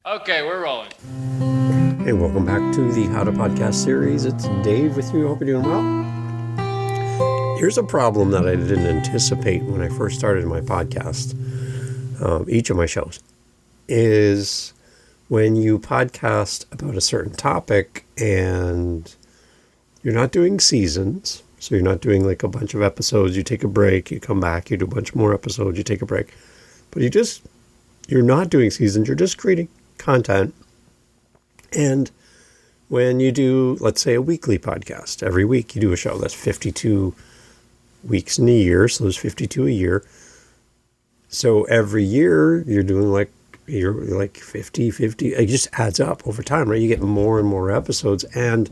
Okay, we're rolling. Hey, welcome back to the How to Podcast series. It's Dave with you. Hope you're doing well. Here's a problem that I didn't anticipate when I first started my podcast, each of my shows, is when you podcast about a certain topic and you're not doing seasons, so you're not doing like a bunch of episodes, you take a break, you come back, you do a bunch more episodes, you take a break, but you're not doing seasons, you're just creating content. And when you do, let's say, a weekly podcast, every week you do a show, that's 52 weeks in a year, so there's 52 a year. So every year you're doing you're like 50, it just adds up over time, right? You get more and more episodes. And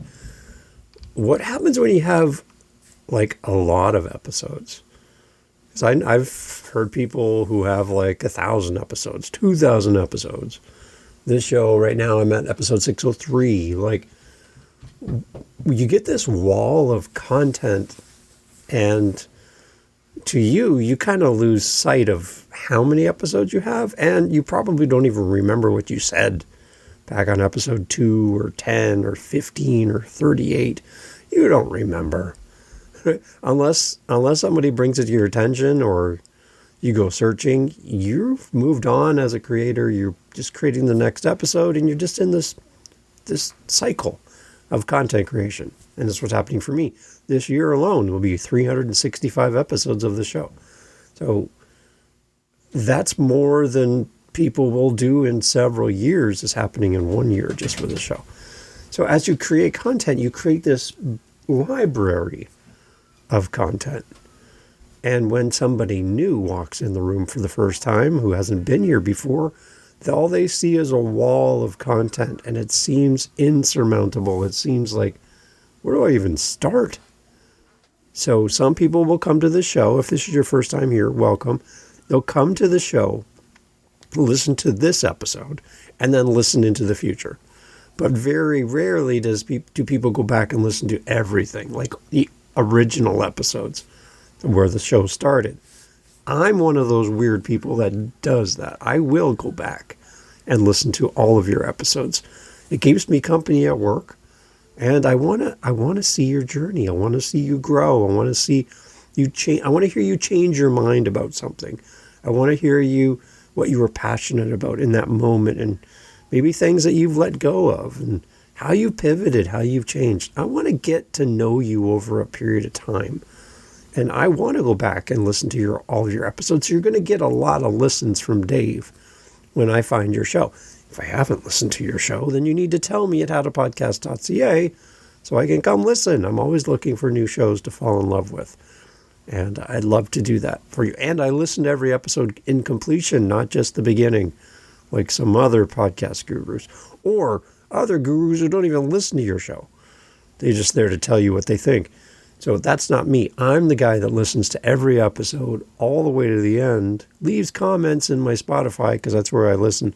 what happens when you have like a lot of episodes? Because I've heard people who have like 1,000 episodes, 2,000 episodes. This show right now, I'm at episode 603. Like, you get this wall of content, and to you kind of lose sight of how many episodes you have, and you probably don't even remember what you said back on episode 2 or 10 or 15 or 38. You don't remember. unless somebody brings it to your attention or you go searching, you've moved on as a creator. You're just creating the next episode, and you're just in this cycle of content creation. And that's what's happening for me. This year alone will be 365 episodes of the show. So that's more than people will do in several years is happening in 1 year just for the show. So as you create content, you create this library of content. And when somebody new walks in the room for the first time who hasn't been here before, all they see is a wall of content, and it seems insurmountable. It seems like, where do I even start? So some people will come to the show. If this is your first time here, welcome. They'll come to the show, listen to this episode, and then listen into the future. But very rarely do people go back and listen to everything, like the original episodes where the show started. I'm one of those weird people that does that. I will go back and listen to all of your episodes. It keeps me company at work, and I want to see your journey. I want to see you grow. I want to see you change. I want to hear you change your mind about something. I want to hear what you were passionate about in that moment, and maybe things that you've let go of, and how you pivoted, how you've changed. I want to get to know you over a period of time. And I want to go back and listen to all of your episodes. So you're going to get a lot of listens from Dave when I find your show. If I haven't listened to your show, then you need to tell me at howtopodcast.ca so I can come listen. I'm always looking for new shows to fall in love with. And I'd love to do that for you. And I listen to every episode in completion, not just the beginning, like some other podcast gurus or other gurus who don't even listen to your show. They're just there to tell you what they think. So that's not me. I'm the guy that listens to every episode all the way to the end, leaves comments in my Spotify because that's where I listen.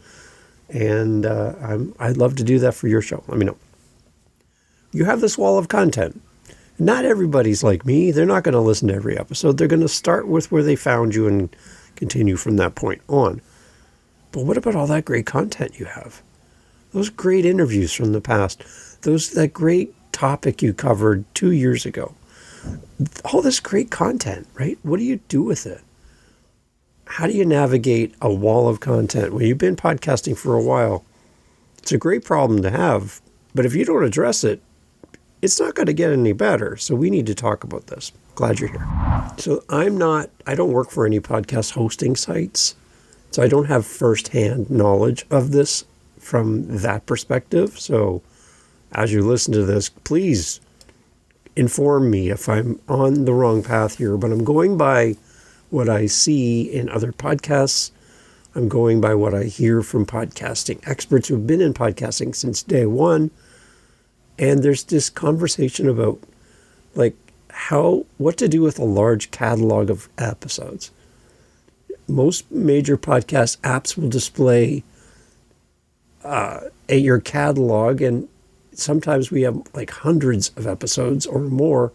And I'd love to do that for your show. Let me know. You have this wall of content. Not everybody's like me. They're not going to listen to every episode. They're going to start with where they found you and continue from that point on. But what about all that great content you have? Those great interviews from the past. That great topic you covered 2 years ago. All this great content, right? What do you do with it? How do you navigate a wall of content? Well, you've been podcasting for a while. It's a great problem to have, but if you don't address it, it's not going to get any better. So we need to talk about this. Glad you're here. So I don't work for any podcast hosting sites. So I don't have firsthand knowledge of this from that perspective. So as you listen to this, please inform me if I'm on the wrong path here, but I'm going by what I see in other podcasts. I'm going by what I hear from podcasting experts who've been in podcasting since day one. And there's this conversation about what to do with a large catalog of episodes. Most major podcast apps will display your catalog, and sometimes we have like hundreds of episodes or more,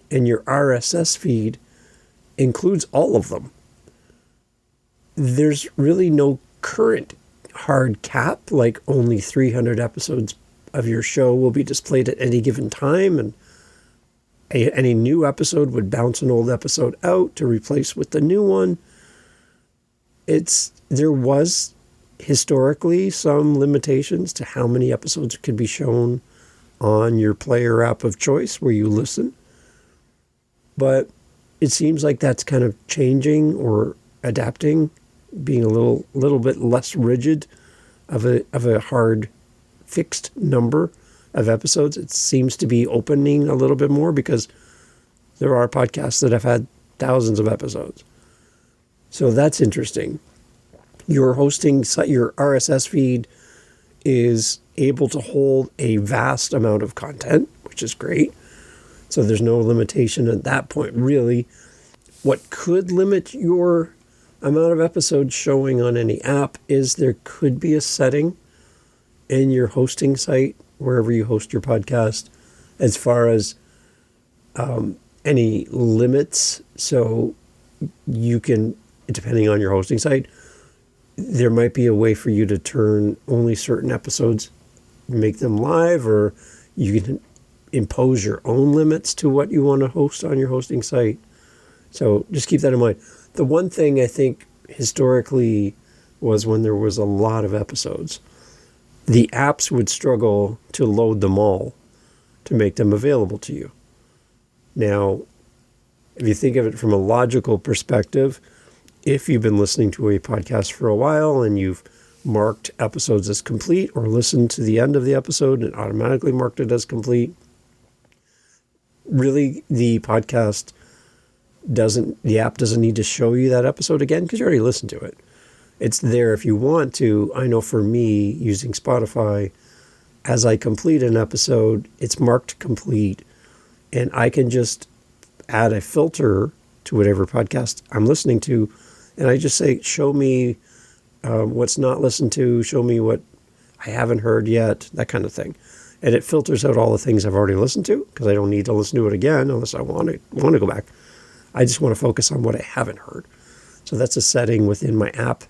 and your RSS feed includes all of them. There's really no current hard cap, like only 300 episodes of your show will be displayed at any given time, and any new episode would bounce an old episode out to replace with the new one. There was historically some limitations to how many episodes could be shown on your player app of choice where you listen. But it seems like that's kind of changing or adapting, being a little bit less rigid of a hard fixed number of episodes. It seems to be opening a little bit more because there are podcasts that have had thousands of episodes. So that's interesting. Your hosting site, your RSS feed is able to hold a vast amount of content, which is great. So there's no limitation at that point, really. What could limit your amount of episodes showing on any app is there could be a setting in your hosting site, wherever you host your podcast, as far as any limits. So you can, depending on your hosting site, there might be a way for you to turn only certain episodes, make them live, or you can impose your own limits to what you want to host on your hosting site. So just keep that in mind. The one thing I think historically was when there was a lot of episodes, the apps would struggle to load them all to make them available to you. Now, if you think of it from a logical perspective, if you've been listening to a podcast for a while and you've marked episodes as complete, or listened to the end of the episode and automatically marked it as complete, really the app doesn't need to show you that episode again because you already listened to it. It's there if you want to. I know for me, using Spotify, as I complete an episode, it's marked complete, and I can just add a filter to whatever podcast I'm listening to, and I just say, show me what's not listened to, show me what I haven't heard yet, that kind of thing. And it filters out all the things I've already listened to, because I don't need to listen to it again unless I want to go back. I just want to focus on what I haven't heard. So that's a setting within my app.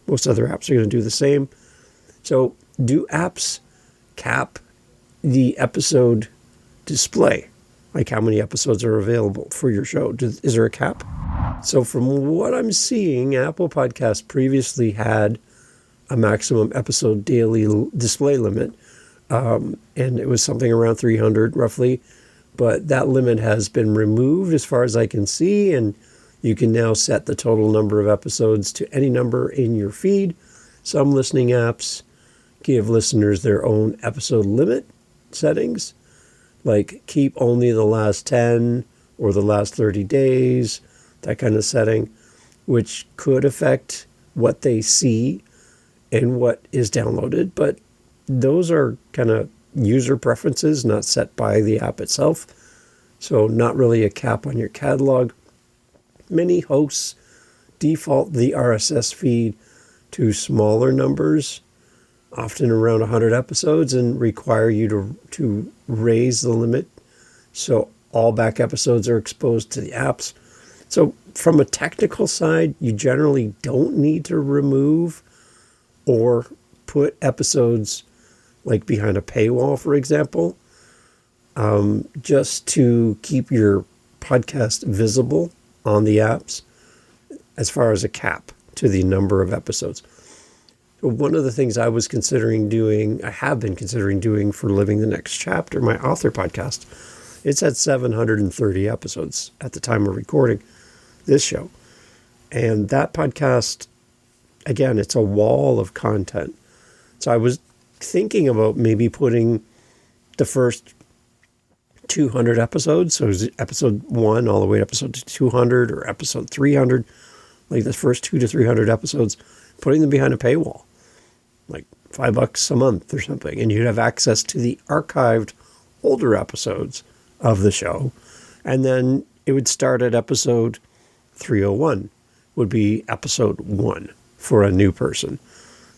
Most other apps are going to do the same. So do apps cap the episode display? Like how many episodes are available for your show? Is there a cap? So from what I'm seeing, Apple Podcasts previously had a maximum episode daily display limit. And it was something around 300 roughly. But that limit has been removed as far as I can see. And you can now set the total number of episodes to any number in your feed. Some listening apps give listeners their own episode limit settings, like keep only the last 10 or the last 30 days, that kind of setting, which could affect what they see and what is downloaded. But those are kind of user preferences, not set by the app itself. So not really a cap on your catalog. Many hosts default the RSS feed to smaller numbers, often around 100 episodes, and require you to raise the limit so all back episodes are exposed to the apps. So from a technical side, you generally don't need to remove or put episodes like behind a paywall, for example, just to keep your podcast visible on the apps as far as a cap to the number of episodes. So one of the things I have been considering doing for Living the Next Chapter, my author podcast, it's at 730 episodes at the time of recording this show. And that podcast, again, it's a wall of content. So I was thinking about maybe putting the first 200 episodes, so episode 1 all the way to episode 200 or episode 300, like the first 200 to 300 episodes, putting them behind a paywall, like $5 a month or something, and you'd have access to the archived older episodes of the show. And then it would start at episode 301, would be episode 1 for a new person.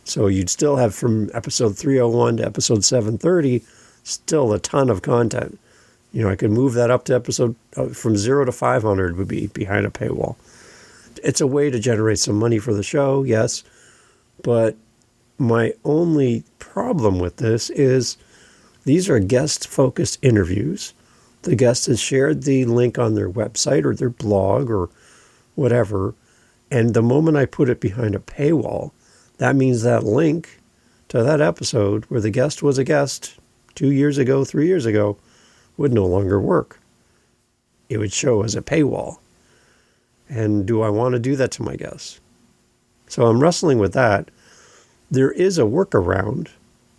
So you'd still have from episode 301 to episode 730, still a ton of content. You know, I could move that up to episode from 0 to 500 would be behind a paywall. It's a way to generate some money for the show, yes, but My only problem with this is these are guest-focused interviews. The guest has shared the link on their website or their blog or whatever, and the moment I put it behind a paywall, that means that link to that episode where the guest was a guest 2 years ago, 3 years ago, would no longer work. It would show as a paywall. And do I want to do that to my guests? So I'm wrestling with that. There is a workaround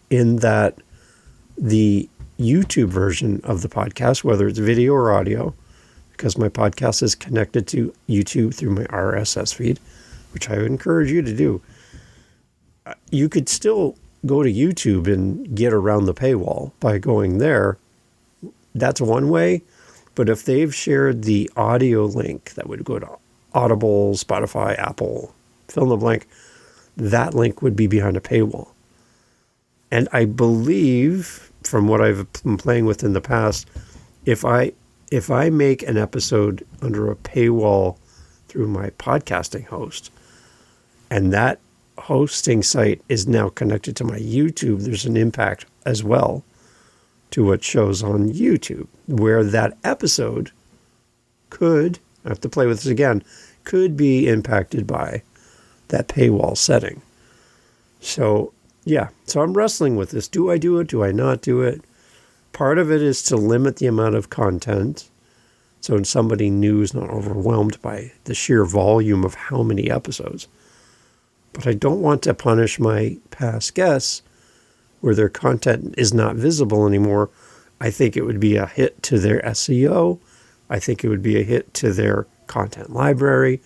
in that the YouTube version of the podcast, whether it's video or audio, because my podcast is connected to YouTube through my RSS feed, which I would encourage you to do. You could still go to YouTube and get around the paywall by going there. That's one way. But if they've shared the audio link that would go to Audible, Spotify, Apple, fill in the blank, that link would be behind a paywall. And I believe, from what I've been playing with in the past, if I make an episode under a paywall through my podcasting host, and that hosting site is now connected to my YouTube, there's an impact as well to what shows on YouTube, where that episode could, I have to play with this again, could be impacted by that paywall setting. So, yeah, so I'm wrestling with this. Do I do it? Do I not do it? Part of it is to limit the amount of content so somebody new is not overwhelmed by the sheer volume of how many episodes. But I don't want to punish my past guests where their content is not visible anymore. I think it would be a hit to their SEO. I think it would be a hit to their content library.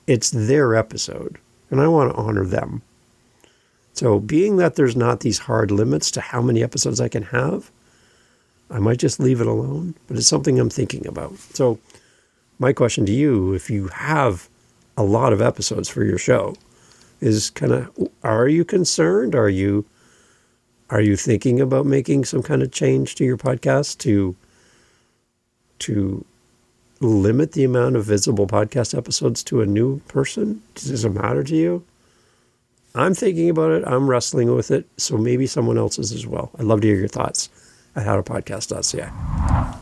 It's their episode, and I want to honor them. So being that there's not these hard limits to how many episodes I can have, I might just leave it alone, but it's something I'm thinking about. So my question to you, if you have a lot of episodes for your show, is kind of, are you concerned? Are you thinking about making some kind of change to your podcast to limit the amount of visible podcast episodes to a new person? Does it matter to you? I'm thinking about it. I'm wrestling with it. So maybe someone else is as well. I'd love to hear your thoughts at howtopodcast.ca.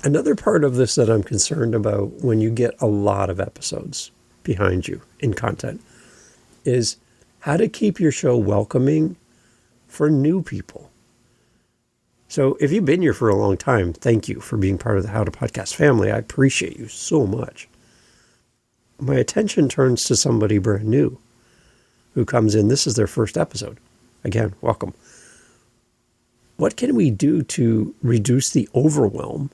Another part of this that I'm concerned about when you get a lot of episodes behind you in content is how to keep your show welcoming for new people. So if you've been here for a long time, thank you for being part of the How to Podcast family. I appreciate you so much. My attention turns to somebody brand new who comes in. This is their first episode. Again, welcome. What can we do to reduce the overwhelm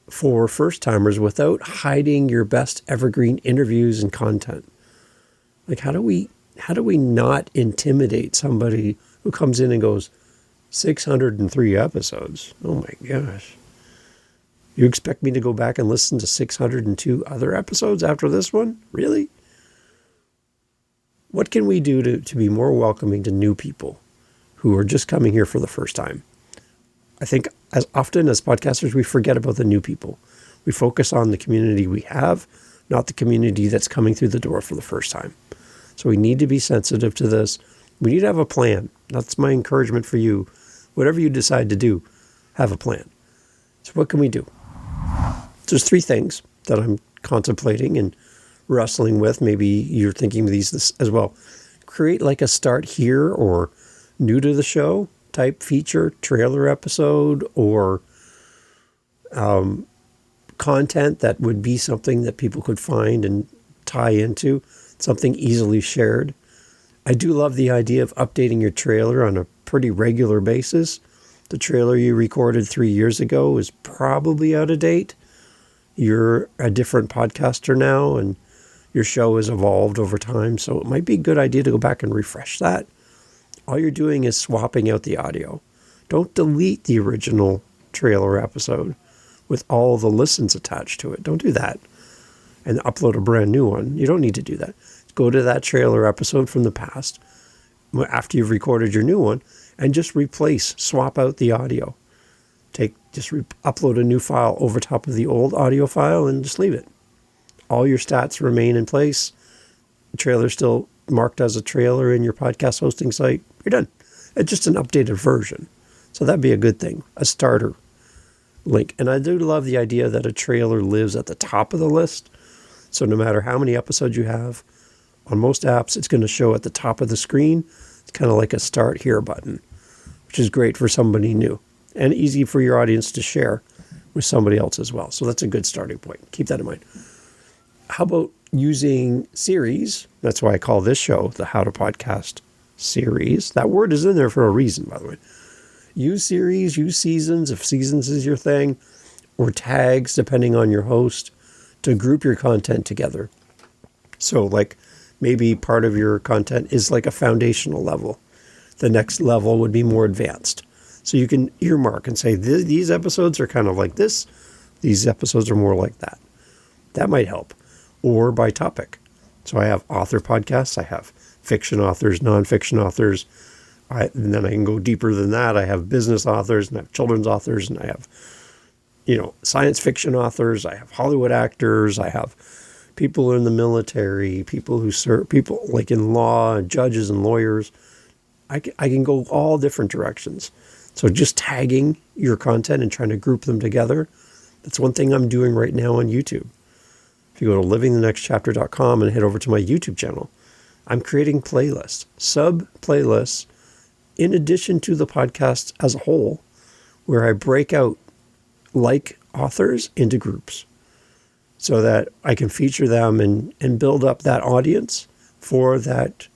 for first-timers without hiding your best evergreen interviews and content? Like, how do we not intimidate somebody who comes in and goes, 603 episodes? Oh my gosh. You expect me to go back and listen to 602 other episodes after this one? Really? What can we do to be more welcoming to new people who are just coming here for the first time? I think as often as podcasters, we forget about the new people. We focus on the community we have, not the community that's coming through the door for the first time. So we need to be sensitive to this. We need to have a plan. That's my encouragement for you. Whatever you decide to do, have a plan. So what can we do? There's 3 things that I'm contemplating and wrestling with. Maybe you're thinking of these as well. Create like a start here or new to the show type feature, trailer episode, or content that would be something that people could find and tie into, something easily shared. I do love the idea of updating your trailer on a pretty regular basis. The trailer you recorded 3 years ago is probably out of date. You're a different podcaster now, and your show has evolved over time, so it might be a good idea to go back and refresh that. All you're doing is swapping out the audio. Don't delete the original trailer episode with all the listens attached to it. Don't do that and upload a brand new one. You don't need to do that. Go to that trailer episode from the past after you've recorded your new one and just swap out the audio. Upload a new file over top of the old audio file and just leave it. All your stats remain in place. The trailer still marked as a trailer in your podcast hosting site, you're done. It's just an updated version. So that'd be a good thing, a starter link. And I do love the idea that a trailer lives at the top of the list. So no matter how many episodes you have, on most apps, it's going to show at the top of the screen. It's kind of like a start here button, which is great for somebody new and easy for your audience to share with somebody else as well. So that's a good starting point. Keep that in mind. How about using series? That's why I call this show the How to Podcast series. That word is in there for a reason, by the way. Use series, use seasons, if seasons is your thing, or tags, depending on your host, to group your content together. So like maybe part of your content is like a foundational level. The next level would be more advanced. So you can earmark and say, these episodes are kind of like this. These episodes are more like that. That might help. Or by topic. So I have author podcasts. I have fiction authors, nonfiction authors. And then I can go deeper than that. I have business authors, and I have children's authors, and I have, science fiction authors. I have Hollywood actors. I have people in the military, people who serve, people like in law, judges and lawyers. I can go all different directions. So just tagging your content and trying to group them together. That's one thing I'm doing right now on YouTube. If you go to livingthenextchapter.com and head over to my YouTube channel, I'm creating playlists, sub-playlists, in addition to the podcast as a whole, where I break out like authors into groups so that I can feature them and build up that audience for that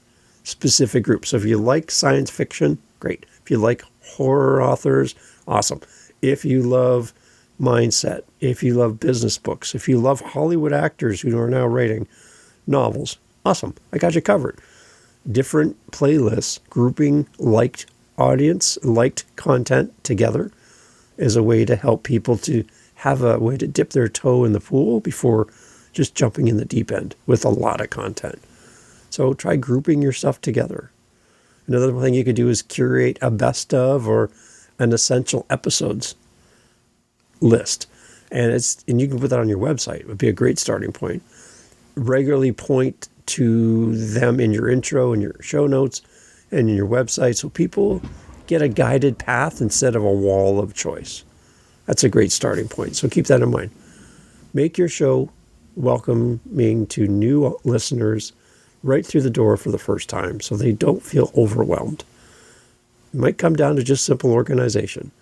specific group. So if you like science fiction, great. If you like horror authors, awesome. If you love mindset, if you love business books, if you love Hollywood actors who are now writing novels, awesome. I got you covered. Different playlists, grouping liked audience, liked content together is a way to help people to have a way to dip their toe in the pool before just jumping in the deep end with a lot of content. So try grouping your stuff together. Another thing you could do is curate a best of or an essential episodes list. And you can put that on your website. It would be a great starting point. Regularly point to them in your intro and your show notes and in your website so people get a guided path instead of a wall of choice. That's a great starting point. So keep that in mind. Make your show welcoming to new listeners right through the door for the first time so they don't feel overwhelmed. It might come down to just simple organization.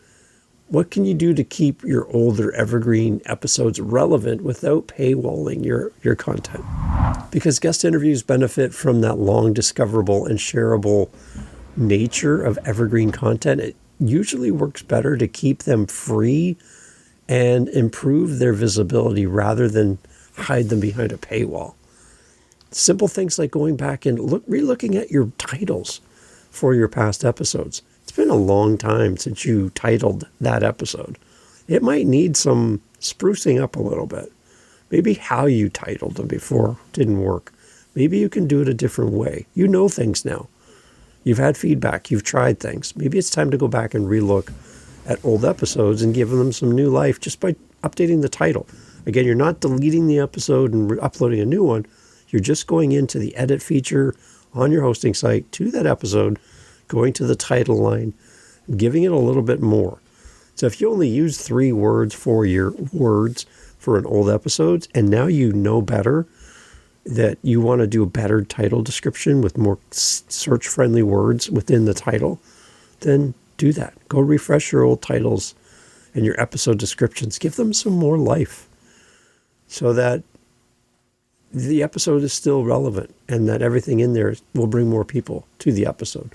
What can you do to keep your older evergreen episodes relevant without paywalling your content? Because guest interviews benefit from that long discoverable and shareable nature of evergreen content. It usually works better to keep them free and improve their visibility rather than hide them behind a paywall. Simple things like going back and re-looking at your titles for your past episodes. It's been a long time since you titled that episode. It might need some sprucing up a little bit. Maybe how you titled them before didn't work. Maybe you can do it a different way. You know things now. You've had feedback. You've tried things. Maybe it's time to go back and relook at old episodes and give them some new life just by updating the title. Again, you're not deleting the episode and uploading a new one. You're just going into the edit feature on your hosting site to that episode, going to the title line, giving it a little bit more. So if you only use 3 words for your words for an old episode, and now you know better that you want to do a better title description with more search-friendly words within the title, then do that. Go refresh your old titles and your episode descriptions. Give them some more life so that the episode is still relevant and that everything in there will bring more people to the episode.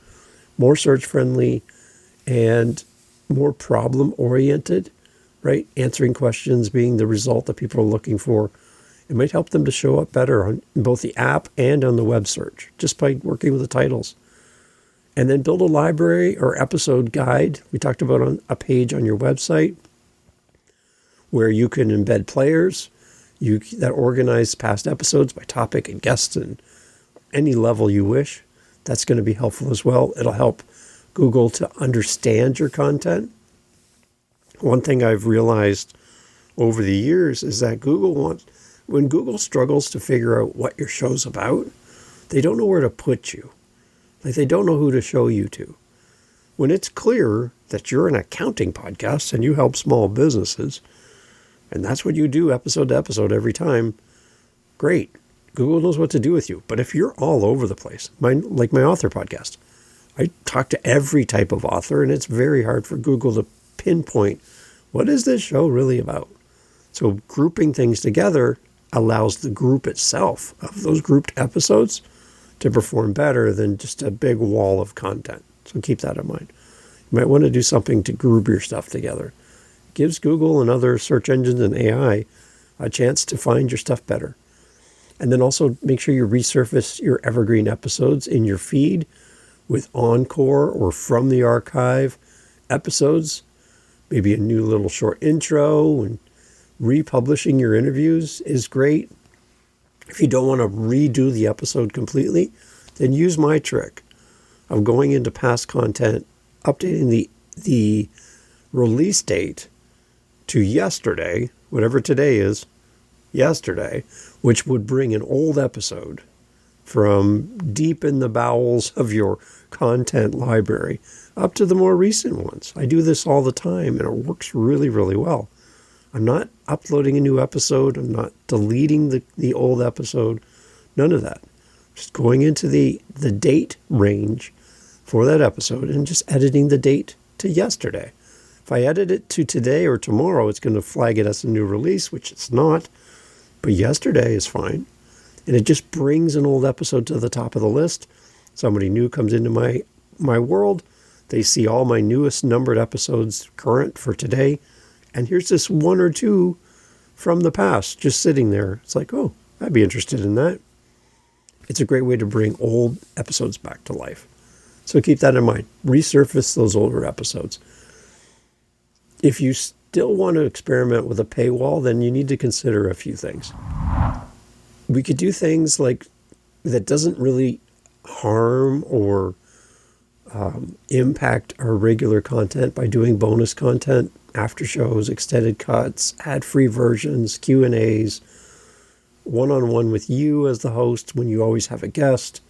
More search-friendly and more problem-oriented, right? Answering questions being the result that people are looking for. It might help them to show up better on both the app and on the web search, just by working with the titles. And then build a library or episode guide. We talked about on a page on your website where you can embed players that organize past episodes by topic and guests and any level you wish. That's going to be helpful as well. It'll help Google to understand your content. One thing I've realized over the years is that when Google struggles to figure out what your show's about, they don't know where to put you. Like they don't know who to show you to. When it's clear that you're an accounting podcast and you help small businesses, and that's what you do episode to episode every time, great. Google knows what to do with you. But if you're all over the place, like my author podcast, I talk to every type of author, and it's very hard for Google to pinpoint what is this show really about. So grouping things together allows the group itself of those grouped episodes to perform better than just a big wall of content. So keep that in mind. You might want to do something to group your stuff together. It gives Google and other search engines and AI a chance to find your stuff better. And then also make sure you resurface your evergreen episodes in your feed with encore or from the archive episodes. Maybe a new little short intro, and republishing your interviews is great. If you don't want to redo the episode completely, then use my trick of going into past content, updating the release date to yesterday, whatever today is, yesterday, which would bring an old episode from deep in the bowels of your content library up to the more recent ones. I do this all the time, and it works really, really well. I'm not uploading a new episode. I'm not deleting the old episode. None of that. Just going into the date range for that episode and just editing the date to yesterday. If I edit it to today or tomorrow, it's going to flag it as a new release, which it's not. But yesterday is fine. And it just brings an old episode to the top of the list. Somebody new comes into my world. They see all my newest numbered episodes current for today. And here's this one or two from the past just sitting there. It's like, oh, I'd be interested in that. It's a great way to bring old episodes back to life. So keep that in mind. Resurface those older episodes. If you still want to experiment with a paywall, then you need to consider a few things. We could do things like that doesn't really harm or impact our regular content by doing bonus content, after shows, extended cuts, ad-free versions, Q&As, one-on-one with you as the host when you always have a guest,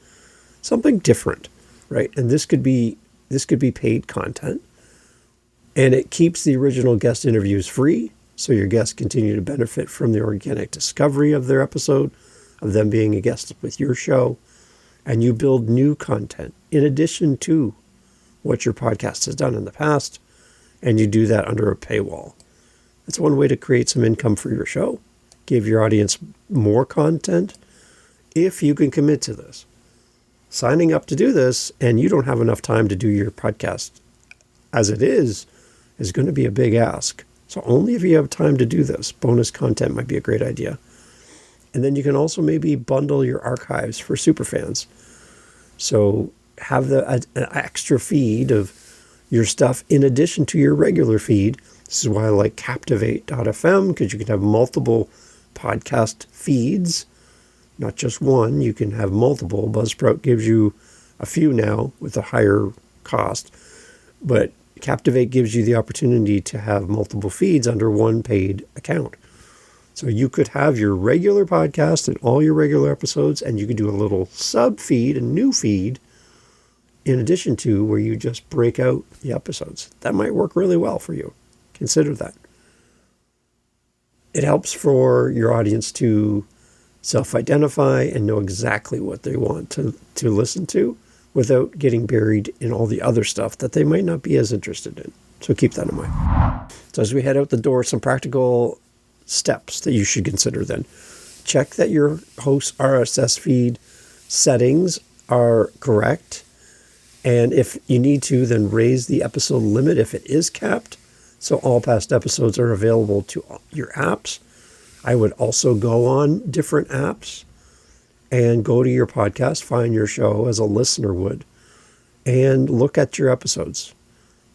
something different, right? And this could be paid content, and it keeps the original guest interviews free, so your guests continue to benefit from the organic discovery of their episode, of them being a guest with your show, and you build new content in addition to what your podcast has done in the past, and you do that under a paywall. That's one way to create some income for your show, give your audience more content, if you can commit to this. Signing up to do this, and you don't have enough time to do your podcast as it is going to be a big ask. So only if you have time to do this, bonus content might be a great idea. And then you can also maybe bundle your archives for superfans. So have an extra feed of your stuff in addition to your regular feed. This is why I like Captivate.fm, because you can have multiple podcast feeds, not just one. You can have multiple. Buzzsprout gives you a few now with a higher cost, but Captivate gives you the opportunity to have multiple feeds under one paid account. So you could have your regular podcast and all your regular episodes, and you could do a little sub feed, a new feed, in addition to where you just break out the episodes. That might work really well for you. Consider that. It helps for your audience to self-identify and know exactly what they want to listen to without getting buried in all the other stuff that they might not be as interested in. So keep that in mind. So as we head out the door, some practical steps that you should consider then. Check that your host's RSS feed settings are correct. And if you need to, then raise the episode limit if it is capped, so all past episodes are available to your apps. I would also go on different apps and go to your podcast, find your show as a listener would, and look at your episodes.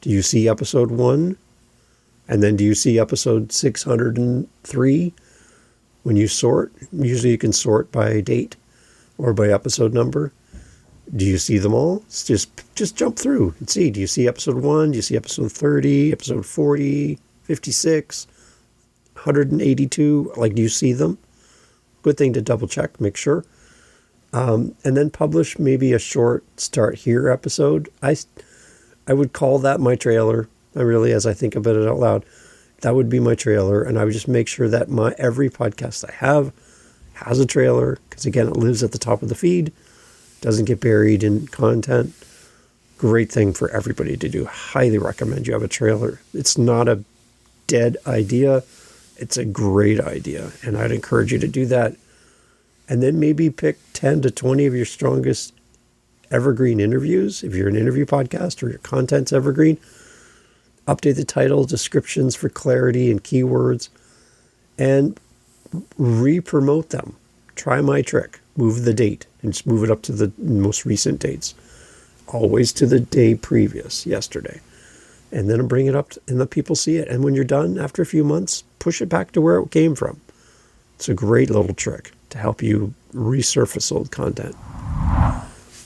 Do you see episode 1? And then do you see episode 603? When you sort, usually you can sort by date or by episode number. Do you see them all? Just jump through and see. Do you see episode 1? Do you see episode 30, episode 40, 56, 182? Like, do you see them? Good thing to double check, make sure. And then publish maybe a short start here episode. I would call that my trailer. I really, as I think about it out loud, that would be my trailer. And I would just make sure that every podcast I have has a trailer, because again, it lives at the top of the feed, doesn't get buried in content. Great thing for everybody to do. Highly recommend you have a trailer. It's not a dead idea. It's a great idea. And I'd encourage you to do that. And then maybe pick 10 to 20 of your strongest evergreen interviews. If you're an interview podcast or your content's evergreen, update the title, descriptions for clarity and keywords, and re-promote them. Try my trick. Move the date and just move it up to the most recent dates. Always to the day previous, yesterday. And then bring it up and let people see it. And when you're done, after a few months, push it back to where it came from. It's a great little trick to help you resurface old content.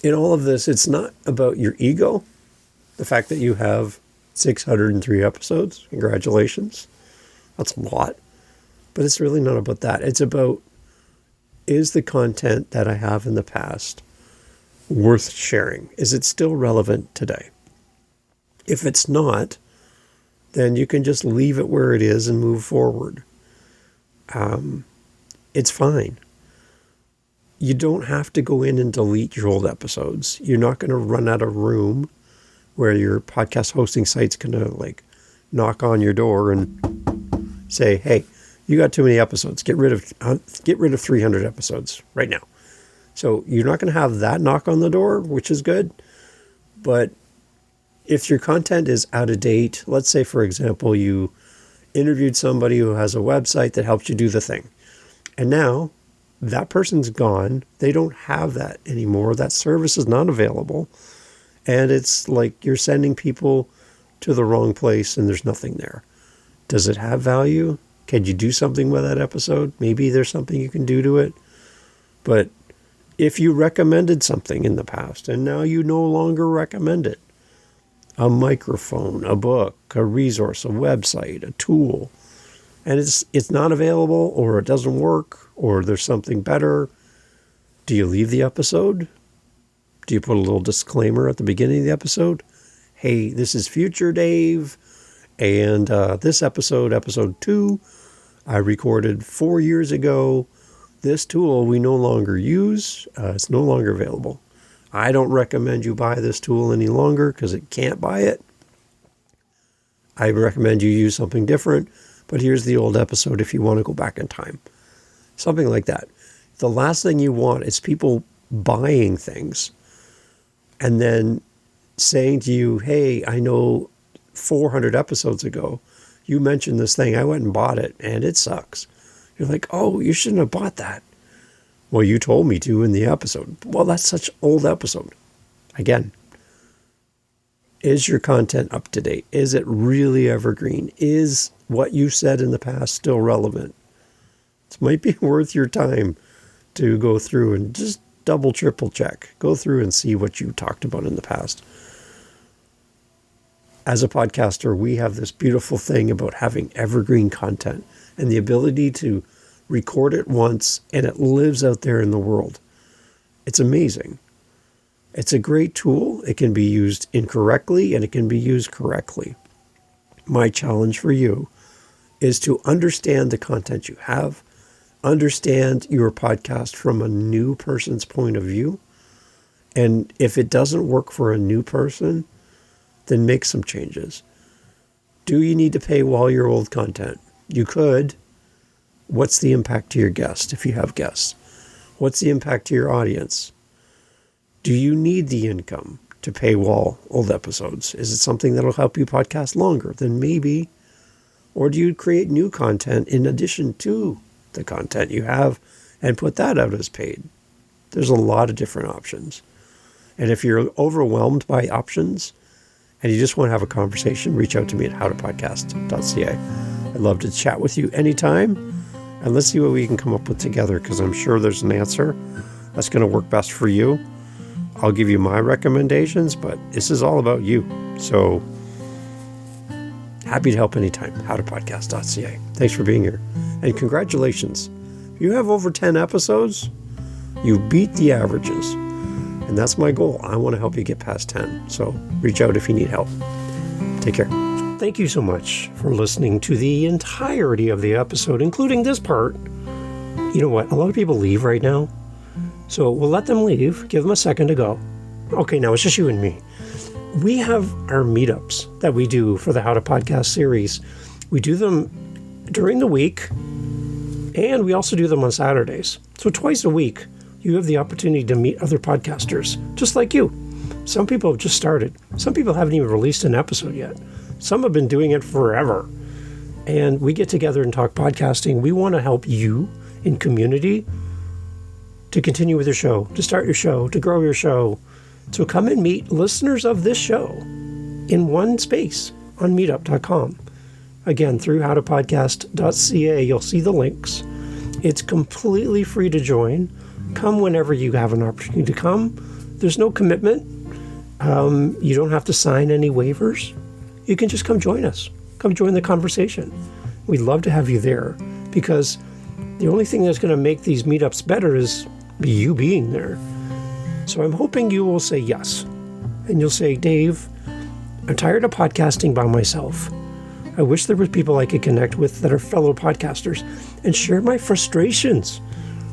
In all of this, it's not about your ego. The fact that you have 603 episodes, congratulations. That's a lot. But it's really not about that. It's about, is the content that I have in the past worth sharing? Is it still relevant today? If it's not, then you can just leave it where it is and move forward. It's fine. You don't have to go in and delete your old episodes. You're not going to run out of room where your podcast hosting site's going to knock on your door and say, hey, you got too many episodes. Get rid of 300 episodes right now. So you're not going to have that knock on the door, which is good. But if your content is out of date, let's say, for example, you interviewed somebody who has a website that helps you do the thing. And now that person's gone. They don't have that anymore. That service is not available. And it's like you're sending people to the wrong place and there's nothing there. Does it have value? Can you do something with that episode? Maybe there's something you can do to it. But if you recommended something in the past and now you no longer recommend it, a microphone, a book, a resource, a website, a tool, and it's not available, or it doesn't work, or there's something better, do you leave the episode? Do you put a little disclaimer at the beginning of the episode? Hey, this is future Dave, and this episode 2, I recorded 4 years ago. This tool we no longer use. It's no longer available. I don't recommend you buy this tool any longer because it can't buy it. I recommend you use something different, but here's the old episode if you want to go back in time. Something like that. The last thing you want is people buying things and then saying to you, hey, I know 400 episodes ago, you mentioned this thing. I went and bought it and it sucks. You're like, oh, you shouldn't have bought that. Well, you told me to in the episode. Well, that's such an old episode. Again, is your content up to date? Is it really evergreen? Is what you said in the past still relevant? It might be worth your time to go through and just double, triple check. Go through and see what you talked about in the past. As a podcaster, we have this beautiful thing about having evergreen content and the ability to record it once and it lives out there in the world. It's amazing. It's a great tool. It can be used incorrectly and it can be used correctly. My challenge for you is to understand the content you have, understand your podcast from a new person's point of view. And if it doesn't work for a new person, then make some changes. Do you need to paywall your old content? You could. What's the impact to your guest if you have guests? What's the impact to your audience? Do you need the income to paywall old episodes? Is it something that'll help you podcast longer? Then maybe. Or do you create new content in addition to the content you have and put that out as paid? There's a lot of different options. And if you're overwhelmed by options and you just want to have a conversation, reach out to me at howtopodcast.ca. I'd love to chat with you anytime. And let's see what we can come up with together, because I'm sure there's an answer that's going to work best for you. I'll give you my recommendations, but this is all about you. So happy to help anytime. howtopodcast.ca. Thanks for being here. And congratulations. If you have over 10 episodes, You beat the averages. And that's my goal. I want to help you get past 10. So reach out if you need help. Take care. Thank you so much for listening to the entirety of the episode, including this part. You know what? A lot of people leave right now. So we'll let them leave. Give them a second to go. Okay, now it's just you and me. We have our meetups that we do for the How to Podcast series. We do them during the week, and we also do them on Saturdays. So twice a week, you have the opportunity to meet other podcasters, just like you. Some people have just started. Some people haven't even released an episode yet. Some have been doing it forever. And we get together and talk podcasting. We want to help you in community to continue with your show, to start your show, to grow your show. So come and meet listeners of this show in one space on meetup.com. Again, through howtopodcast.ca, you'll see the links. It's completely free to join. Come whenever you have an opportunity to come. There's no commitment. You don't have to sign any waivers. You can just come join us. Come join the conversation. We'd love to have you there, because the only thing that's going to make these meetups better is you being there. So I'm hoping you will say yes. And you'll say, Dave, I'm tired of podcasting by myself. I wish there were people I could connect with that are fellow podcasters and share my frustrations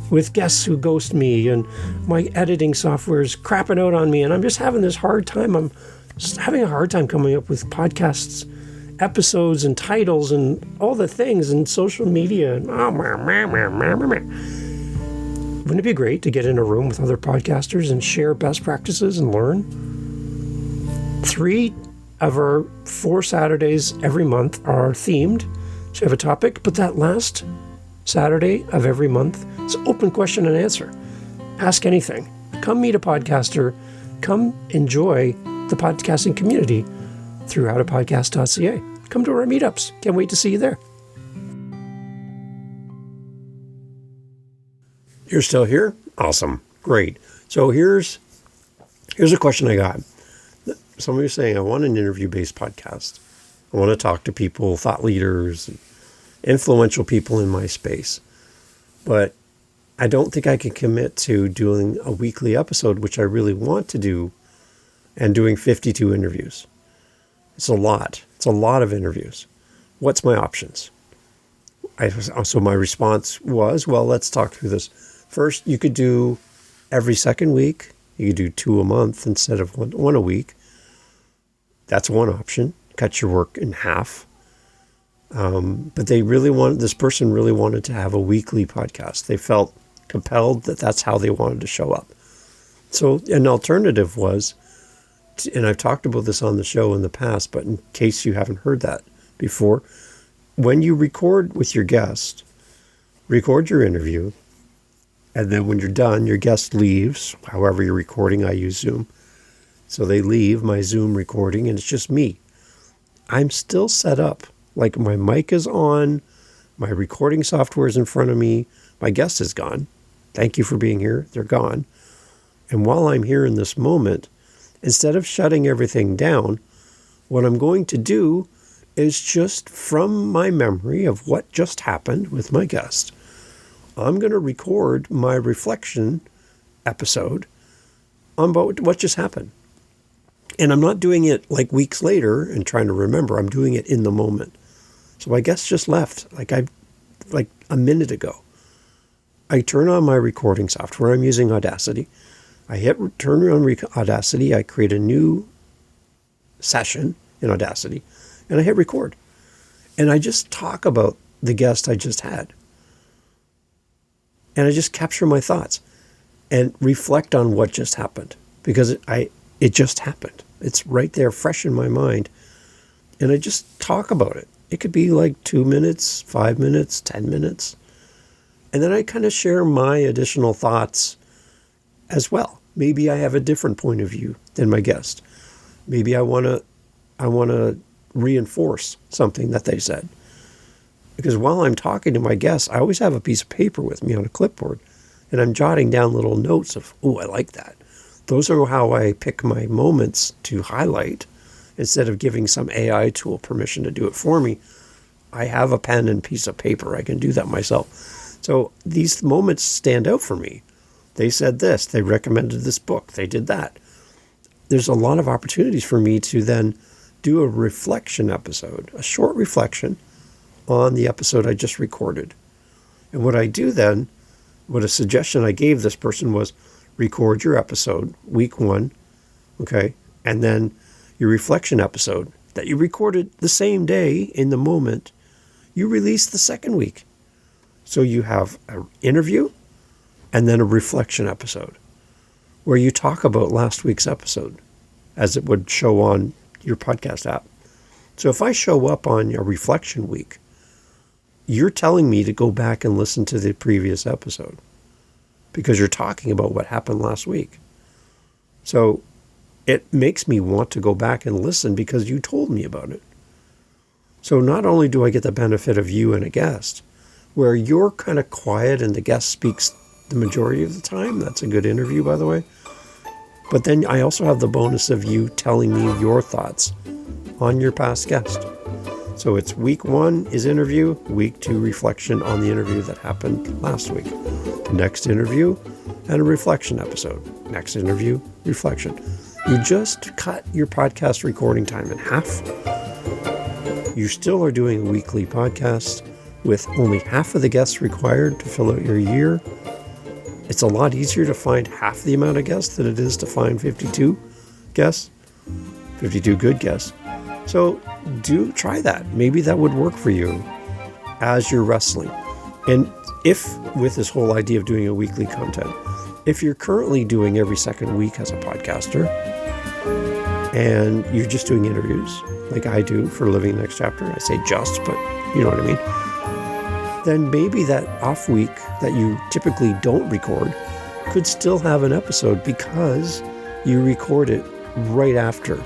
with guests who ghost me, and my editing software is crapping out on me, and I'm just having this hard time. I'm just having a hard time coming up with podcasts, episodes, and titles, and all the things, and social media. And wouldn't it be great to get in a room with other podcasters and share best practices and learn? 3 of our 4 Saturdays every month are themed. So you have a topic, but that last Saturday of every month is open question and answer. Ask anything. Come meet a podcaster. Come enjoy the podcasting community through howtopodcast.ca. Come to our meetups. Can't wait to see you there. You're still here? Awesome. Great. So here's a question I got. Somebody was saying, I want an interview-based podcast. I want to talk to people, thought leaders, influential people in my space. But I don't think I can commit to doing a weekly episode, which I really want to do, and doing 52 interviews. It's a lot. It's a lot of interviews. What's my options? So my response was, well, let's talk through this. First, you could do every second week. You could do 2 a month instead of one a week. That's one option. Cut your work in half. But this person really wanted to have a weekly podcast. They felt compelled that that's how they wanted to show up. So an alternative was, and I've talked about this on the show in the past, but in case you haven't heard that before, when you record with your guest, record your interview, and then when you're done, your guest leaves. However you're recording, I use Zoom. So they leave my Zoom recording, and it's just me. I'm still set up. Like, my mic is on, my recording software is in front of me, my guest is gone. Thank you for being here. They're gone. And while I'm here in this moment, instead of shutting everything down, what I'm going to do is just from my memory of what just happened with my guest, I'm going to record my reflection episode on what just happened. And I'm not doing it like weeks later and trying to remember. I'm doing it in the moment. So my guest just left like a minute ago. I turn on my recording software. I'm using Audacity. I hit turn on Audacity. I create a new session in Audacity, and I hit record. And I just talk about the guest I just had. And I just capture my thoughts and reflect on what just happened, because it just happened. It's right there, fresh in my mind. And I just talk about it. It could be like 2 minutes, 5 minutes, 10 minutes. And then I kind of share my additional thoughts as well. Maybe I have a different point of view than my guest. Maybe I want to reinforce something that they said. Because while I'm talking to my guests, I always have a piece of paper with me on a clipboard, and I'm jotting down little notes of, oh, I like that. Those are how I pick my moments to highlight. Instead of giving some AI tool permission to do it for me, I have a pen and piece of paper. I can do that myself. So these moments stand out for me. They said this. They recommended this book. They did that. There's a lot of opportunities for me to then do a reflection episode, a short reflection on the episode I just recorded. And what I do then, what a suggestion I gave this person was record your episode, week 1, okay, and then your reflection episode that you recorded the same day in the moment you release the second week. So you have an interview and then a reflection episode where you talk about last week's episode as it would show on your podcast app. So if I show up on your reflection week, you're telling me to go back and listen to the previous episode because you're talking about what happened last week. So it makes me want to go back and listen because you told me about it. So not only do I get the benefit of you and a guest, where you're kind of quiet and the guest speaks the majority of the time. That's a good interview, by the way. But then I also have the bonus of you telling me your thoughts on your past guest. So it's week 1 is interview, week 2 reflection on the interview that happened last week. Next interview and a reflection episode. Next interview, reflection. You just cut your podcast recording time in half. You still are doing a weekly podcast with only half of the guests required to fill out your year. It's a lot easier to find half the amount of guests than it is to find 52 guests, 52 good guests. So do try that. Maybe that would work for you as you're wrestling. And if with this whole idea of doing a weekly content, if you're currently doing every second week as a podcaster and you're just doing interviews like I do for Living the Next Chapter, I say just, but you know what I mean, then maybe that off week that you typically don't record could still have an episode because you record it right after.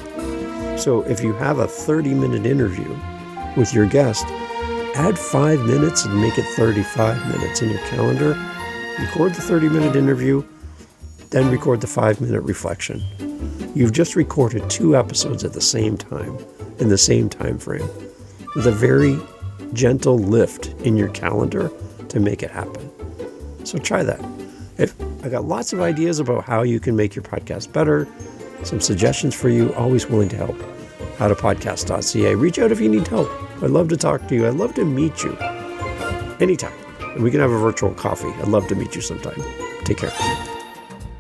So if you have a 30-minute interview with your guest, add 5 minutes and make it 35 minutes in your calendar. Record the 30-minute interview, then record the 5-minute reflection. You've just recorded 2 episodes at the same time, in the same time frame, with a very gentle lift in your calendar to make it happen. So try that. I got lots of ideas about how you can make your podcast better, some suggestions for you, always willing to help. howtopodcast.ca. Reach out if you need help. I'd love to talk to you. I'd love to meet you anytime. And we can have a virtual coffee. I'd love to meet you sometime. Take care.